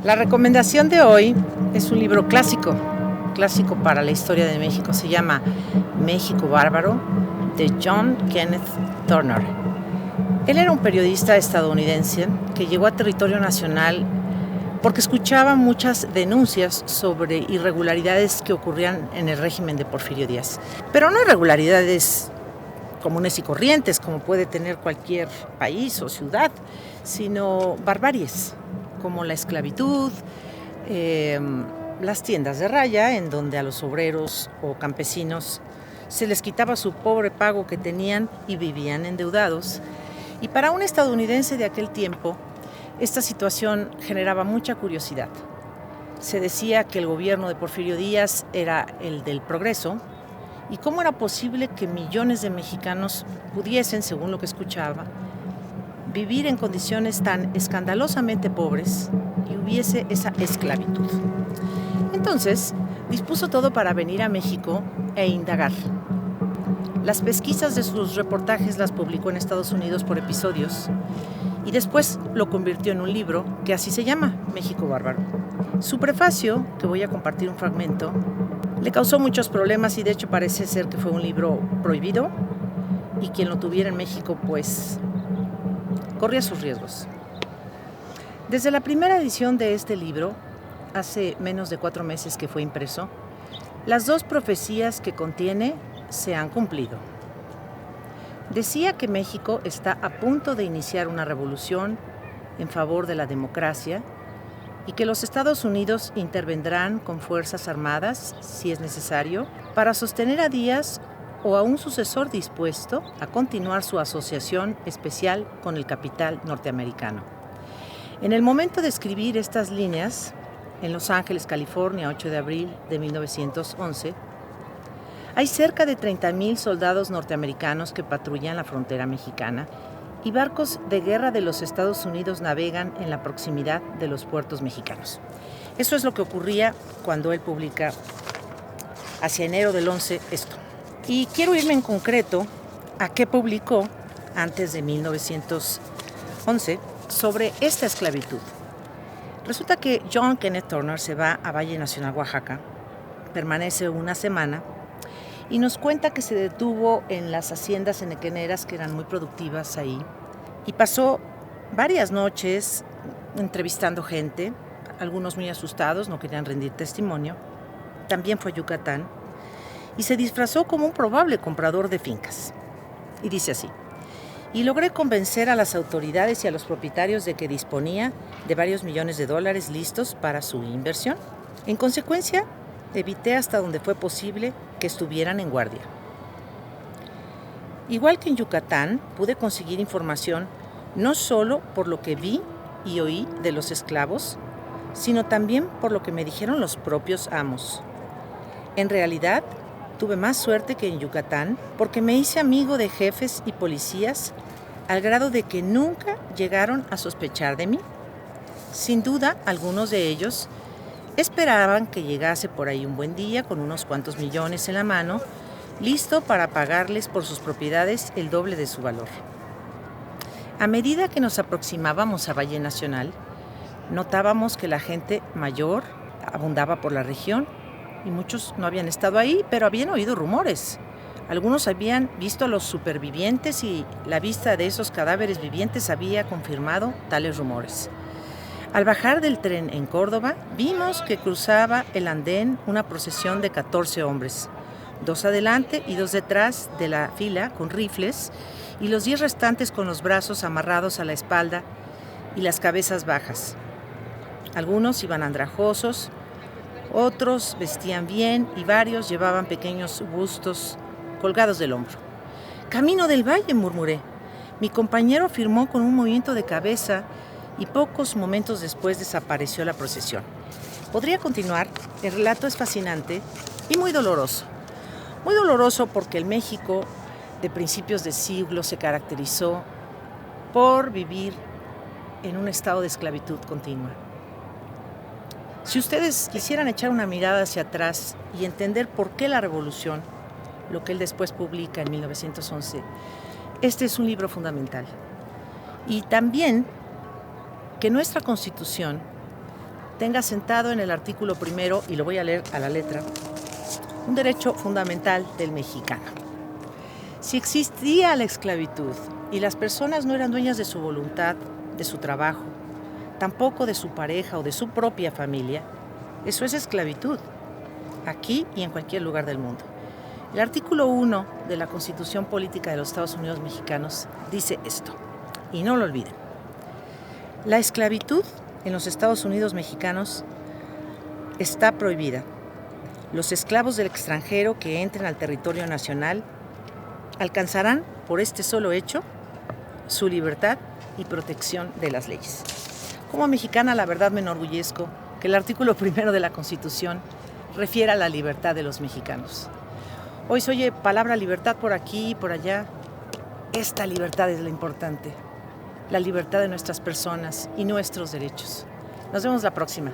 La recomendación de hoy es un libro clásico para la historia de México. Se llama México Bárbaro, de John Kenneth Turner. Él era un periodista estadounidense que llegó a territorio nacional porque escuchaba muchas denuncias sobre irregularidades que ocurrían en el régimen de Porfirio Díaz. Pero no irregularidades comunes y corrientes, como puede tener cualquier país o ciudad, sino barbaries, como la esclavitud, las tiendas de raya, en donde a los obreros o campesinos se les quitaba su pobre pago que tenían y vivían endeudados. Y para un estadounidense de aquel tiempo, esta situación generaba mucha curiosidad. Se decía que el gobierno de Porfirio Díaz era el del progreso, y cómo era posible que millones de mexicanos pudiesen, según lo que escuchaba, vivir en condiciones tan escandalosamente pobres y hubiese esa esclavitud. Entonces, dispuso todo para venir a México e indagar. Las pesquisas de sus reportajes las publicó en Estados Unidos por episodios y después lo convirtió en un libro que así se llama, México Bárbaro. Su prefacio, que voy a compartir un fragmento, le causó muchos problemas y de hecho parece ser que fue un libro prohibido y quien lo tuviera en México pues corría sus riesgos. Desde la primera edición de este libro, hace menos de 4 meses que fue impreso, las 2 profecías que contiene se han cumplido. Decía que México está a punto de iniciar una revolución en favor de la democracia y que los Estados Unidos intervendrán con fuerzas armadas, si es necesario, para sostener a Díaz o a un sucesor dispuesto a continuar su asociación especial con el capital norteamericano. En el momento de escribir estas líneas, en Los Ángeles, California, 8 de abril de 1911, hay cerca de 30,000 soldados norteamericanos que patrullan la frontera mexicana y barcos de guerra de los Estados Unidos navegan en la proximidad de los puertos mexicanos. Eso es lo que ocurría cuando él publica hacia enero del 11 esto. Y quiero irme en concreto a qué publicó antes de 1911 sobre esta esclavitud. Resulta que John Kenneth Turner se va a Valle Nacional, Oaxaca, permanece una semana y nos cuenta que se detuvo en las haciendas enequeneras que eran muy productivas ahí y pasó varias noches entrevistando gente, algunos muy asustados, no querían rendir testimonio. También fue a Yucatán y se disfrazó como un probable comprador de fincas. Y dice así: y logré convencer a las autoridades y a los propietarios de que disponía de varios millones de dólares listos para su inversión. En consecuencia, evité hasta donde fue posible que estuvieran en guardia. Igual que en Yucatán, pude conseguir información no solo por lo que vi y oí de los esclavos, sino también por lo que me dijeron los propios amos. En realidad, tuve más suerte que en Yucatán porque me hice amigo de jefes y policías al grado de que nunca llegaron a sospechar de mí. Sin duda, algunos de ellos esperaban que llegase por ahí un buen día con unos cuantos millones en la mano, listo para pagarles por sus propiedades el doble de su valor. A medida que nos aproximábamos a Valle Nacional, notábamos que la gente mayor abundaba por la región y muchos no habían estado ahí, pero habían oído rumores. Algunos habían visto a los supervivientes y la vista de esos cadáveres vivientes había confirmado tales rumores. Al bajar del tren en Córdoba, vimos que cruzaba el andén una procesión de 14 hombres, 2 adelante y 2 detrás de la fila con rifles, y los 10 restantes con los brazos amarrados a la espalda y las cabezas bajas. Algunos iban andrajosos, otros vestían bien y varios llevaban pequeños bustos colgados del hombro. «Camino del Valle», murmuré. Mi compañero afirmó con un movimiento de cabeza y pocos momentos después desapareció la procesión. Podría continuar, el relato es fascinante y muy doloroso. Muy doloroso porque el México de principios de siglo se caracterizó por vivir en un estado de esclavitud continua. Si ustedes quisieran echar una mirada hacia atrás y entender por qué la revolución, lo que él después publica en 1911, este es un libro fundamental. Y también que nuestra Constitución tenga sentado en el artículo primero, y lo voy a leer a la letra, un derecho fundamental del mexicano. Si existía la esclavitud y las personas no eran dueñas de su voluntad, de su trabajo, tampoco de su pareja o de su propia familia, eso es esclavitud, aquí y en cualquier lugar del mundo. El artículo 1 de la Constitución Política de los Estados Unidos Mexicanos dice esto, y no lo olviden. La esclavitud en los Estados Unidos Mexicanos está prohibida. Los esclavos del extranjero que entren al territorio nacional alcanzarán, por este solo hecho, su libertad y protección de las leyes. Como mexicana, la verdad me enorgullezco que el artículo primero de la Constitución refiera a la libertad de los mexicanos. Hoy se oye palabra libertad por aquí y por allá. Esta libertad es la importante, la libertad de nuestras personas y nuestros derechos. Nos vemos la próxima.